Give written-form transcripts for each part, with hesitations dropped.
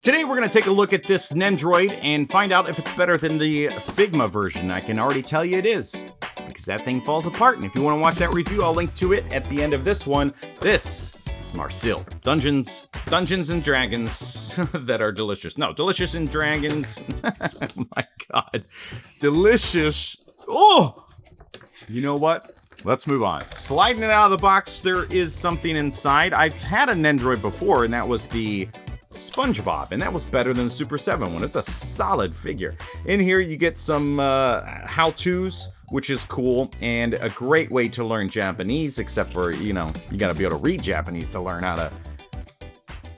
Today we're going to take a look at this Nendoroid and find out if it's better than the Figma version. I can already tell you it is, because that thing falls apart. And if you want to watch that review, I'll link to it at the end of this one. This is Marcille. Dungeons and Dragons that are delicious. No, delicious and dragons. Oh my god. Delicious. Oh! You know what? Let's move on. Sliding it out of the box, there is something inside. I've had a Nendoroid before, and that was the SpongeBob, and that was better than the Super 7 one. It's a solid figure. In here, you get some how-tos, which is cool, and a great way to learn Japanese, except for, you know, you gotta be able to read Japanese to learn how to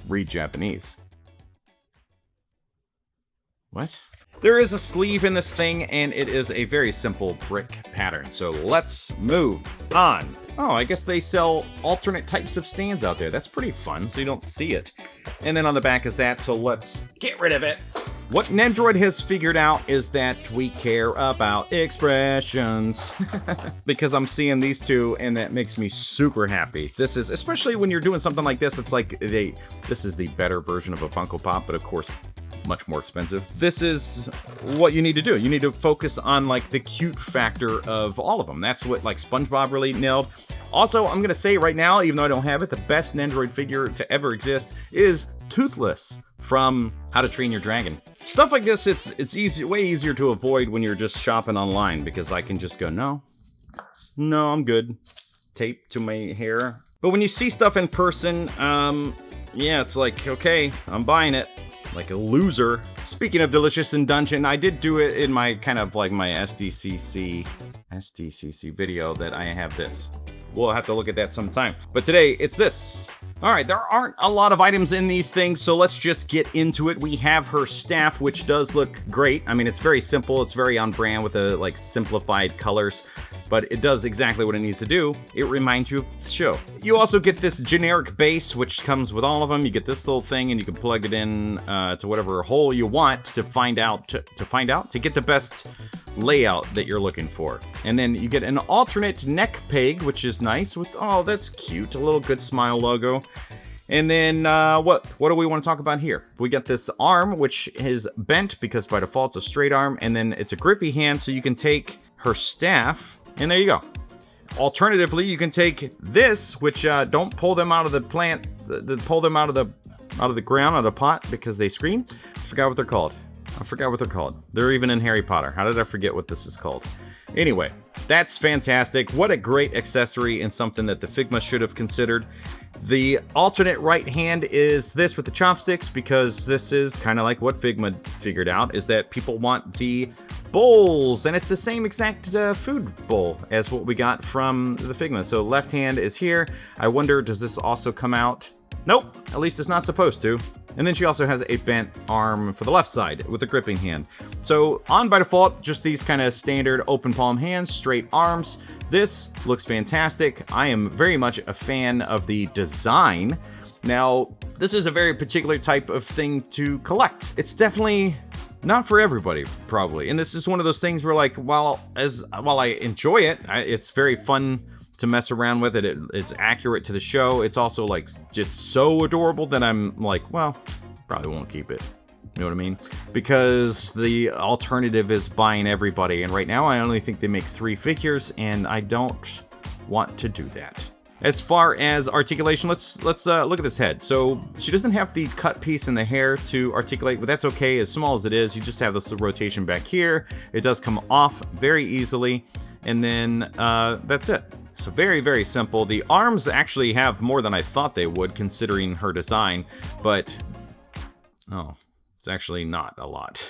read Japanese. What? There is a sleeve in this thing, and it is a very simple brick pattern. So let's move on. Oh, I guess they sell alternate types of stands out there. That's pretty fun, so you don't see it. And then on the back is that, so let's get rid of it. What Nendoroid has figured out is that we care about expressions. Because I'm seeing these two, and that makes me super happy. This is, especially when you're doing something like this, it's like this is the better version of a Funko Pop, but of course, much more expensive. This is what you need to do. You need to focus on like the cute factor of all of them. That's what like SpongeBob really nailed. Also, I'm gonna say right now, even though I don't have it, the best Nendoroid figure to ever exist is Toothless from How to Train Your Dragon. Stuff like this, it's easy, way easier to avoid when you're just shopping online, because I can just go, no, I'm good. Tape to my hair. But when you see stuff in person, yeah, it's like, okay, I'm buying it. Like a loser. Speaking of delicious in dungeon, I did do it in my kind of like my SDCC video that I have this. We'll have to look at that sometime. But today, it's this. All right, there aren't a lot of items in these things, so let's just get into it. We have her staff, which does look great. I mean, it's very simple. It's very on brand with the like simplified colors, but it does exactly what it needs to do. It reminds you of the show. You also get this generic base, which comes with all of them. You get this little thing, and you can plug it in to whatever hole you want to get the best layout that you're looking for. And then you get an alternate neck peg, which is nice with, oh, that's cute, a little Good Smile logo. And then what do we want to talk about here? We got this arm, which is bent because by default it's a straight arm, and then it's a grippy hand, so you can take her staff, and there you go. Alternatively, you can take this, which don't pull them out of the plant, pull them out of the ground, out of the pot, because they scream. I forgot what they're called. They're even in Harry Potter. How did I forget what this is called? Anyway, that's fantastic. What a great accessory, and something that the Figma should have considered. The alternate right hand is this with the chopsticks, because this is kind of like what Figma figured out, is that people want the bowls, and it's the same exact food bowl as what we got from the Figma. So left hand is here. I wonder, does this also come out? Nope, at least it's not supposed to. And then she also has a bent arm for the left side with a gripping hand. So on by default, just these kind of standard open palm hands, straight arms. This looks fantastic. I am very much a fan of the design. Now, this is a very particular type of thing to collect. It's definitely not for everybody, probably. And this is one of those things where, like, while I enjoy it, it's very fun to mess around with it. It's accurate to the show. It's also like just so adorable that I'm like, well, probably won't keep it. You know what I mean? Because the alternative is buying everybody, and right now I only think they make 3 figures, and I don't want to do that. As far as articulation, let's look at this head. So she doesn't have the cut piece in the hair to articulate, but that's okay. As small as it is, you just have this rotation back here. It does come off very easily, and then that's it. So very, very simple. The arms actually have more than I thought they would, considering her design, but oh, it's actually not a lot.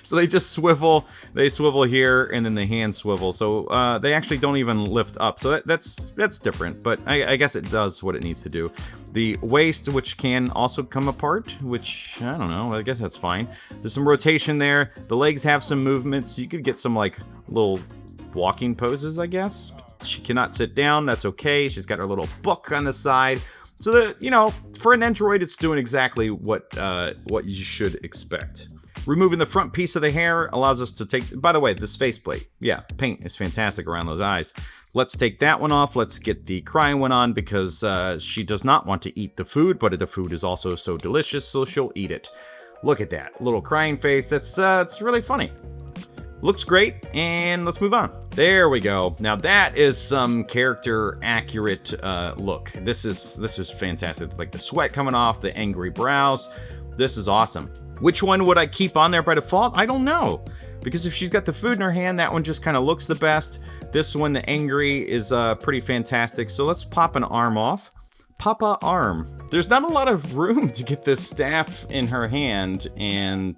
So they just swivel, they swivel here, and then the hands swivel. So they actually don't even lift up. So that's different, but I guess it does what it needs to do. The waist, which can also come apart, which, I don't know, I guess that's fine. There's some rotation there. The legs have some movements. You could get some like little walking poses, I guess. She cannot sit down, that's okay. She's got her little book on the side. So that, you know, for an Nendoroid, it's doing exactly what you should expect. Removing the front piece of the hair allows us to take, by the way, this faceplate. Yeah, paint is fantastic around those eyes. Let's take that one off. Let's get the crying one on because she does not want to eat the food, but the food is also so delicious, so she'll eat it. Look at that little crying face. That's it's really funny. Looks great, and let's move on. There we go. Now that is some character accurate look. This is fantastic. Like the sweat coming off, the angry brows. This is awesome. Which one would I keep on there by default? I don't know. Because if she's got the food in her hand, that one just kind of looks the best. This one, the angry, is pretty fantastic. So let's pop an arm off. Papa arm. There's not a lot of room to get this staff in her hand and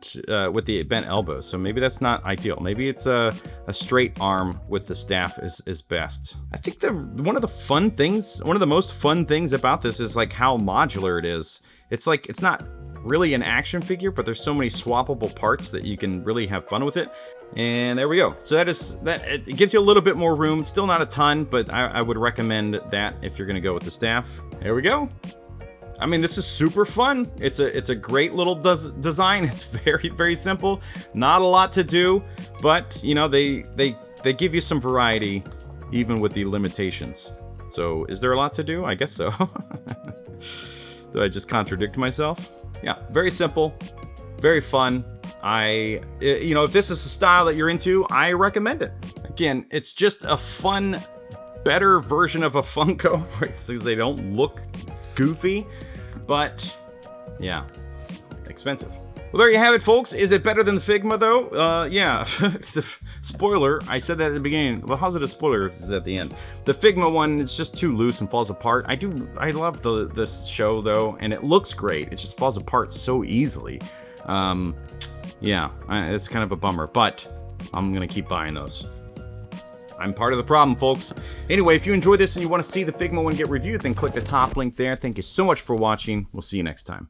with the bent elbows, so maybe that's not ideal. Maybe it's a straight arm with the staff is best. I think one of the most fun things about this is like how modular it is. It's like, it's not really an action figure, but there's so many swappable parts that you can really have fun with it. And there we go. So it gives you a little bit more room. Still not a ton, but I would recommend that if you're gonna go with the staff. There we go. I mean, this is super fun. It's a great little design. It's very, very simple. Not a lot to do, but you know, they give you some variety even with the limitations. So is there a lot to do? I guess so. Did I just contradict myself? Yeah, very simple, very fun. You know, if this is the style that you're into, I recommend it. Again, it's just a fun, better version of a Funko, because they don't look goofy, but yeah, expensive. Well, there you have it, folks. Is it better than the Figma, though? Yeah. Spoiler, I said that at the beginning. Well, how's it a spoiler if it's at the end? The Figma one is just too loose and falls apart. I love this show, though, and it looks great. It just falls apart so easily. Yeah, it's kind of a bummer, but I'm gonna keep buying those. I'm part of the problem, folks. Anyway, if you enjoyed this and you want to see the Figma one get reviewed, then click the top link there. Thank you so much for watching. We'll see you next time.